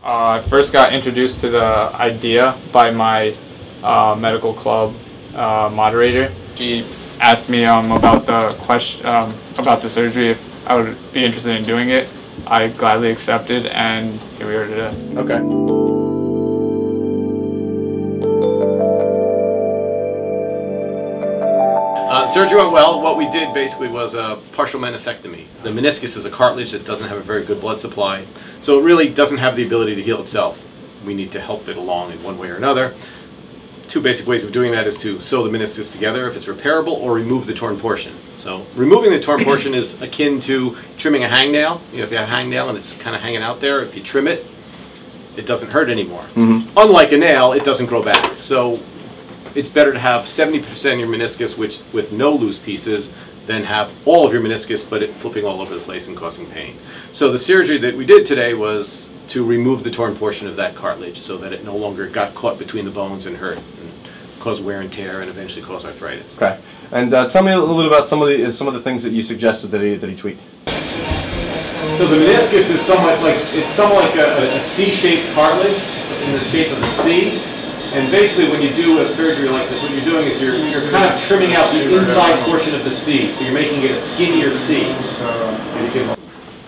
I first got introduced to the idea by my medical club moderator. She asked me about the surgery, if I would be interested in doing it. I gladly accepted, and here we are today. Okay. Surgery went well. What we did basically was a partial meniscectomy. The meniscus is a cartilage that doesn't have a very good blood supply, so it really doesn't have the ability to heal itself. We need to help it along in one way or another. Two basic ways of doing that is to sew the meniscus together if it's repairable, or remove the torn portion. So removing the torn portion is akin to trimming a hangnail. You know, if you have a hangnail and it's kind of hanging out there, if you trim it, it doesn't hurt anymore. Mm-hmm. Unlike a nail, it doesn't grow back. So it's better to have 70% of your meniscus with no loose pieces than have all of your meniscus but it flipping all over the place and causing pain. So the surgery that we did today was to remove the torn portion of that cartilage so that it no longer got caught between the bones and hurt and cause wear and tear and eventually cause arthritis. Okay. And tell me a little bit about some of the things that you suggested that he tweaked. So the meniscus is somewhat like a C-shaped cartilage in the shape of a C. And basically when you do a surgery like this, what you're doing is you're kind of trimming out the inside portion of the C. So you're making it a skinnier C.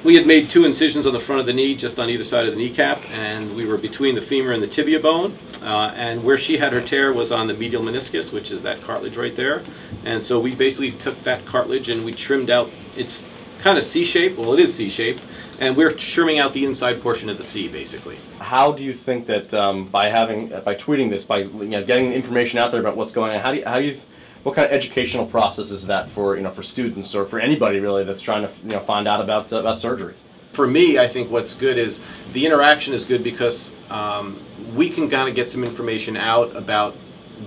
We had made 2 incisions on the front of the knee, just on either side of the kneecap, and we were between the femur and the tibia bone. And where she had her tear was on the medial meniscus, which is that cartilage right there. And so we basically took that cartilage and we trimmed out, it's kind of C-shaped, well it is C-shaped, and we're trimming out the inside portion of the C, basically. How do you think that by tweeting this, by getting information out there about what's going on, what kind of educational process is that for for students or for anybody really that's trying to find out about surgeries? For me, I think what's good is the interaction is good because we can kind of get some information out about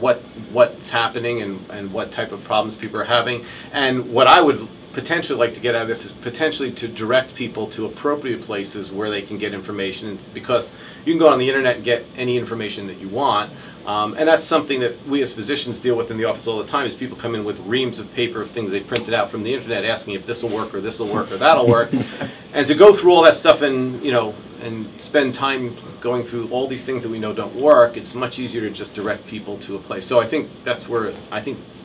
what's happening and what type of problems people are having, and what I would potentially like to get out of this is potentially to direct people to appropriate places where they can get information, because you can go on the internet and get any information that you want, and that's something that we as physicians deal with in the office all the time, is people come in with reams of paper of things they printed out from the internet asking if this will work or this will work or that'll work, and to go through all that stuff and and spend time going through all these things that we know don't work, it's much easier to just direct people to a place. So I think that's where,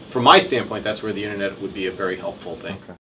from my standpoint, that's where the internet would be a very helpful thing. Okay.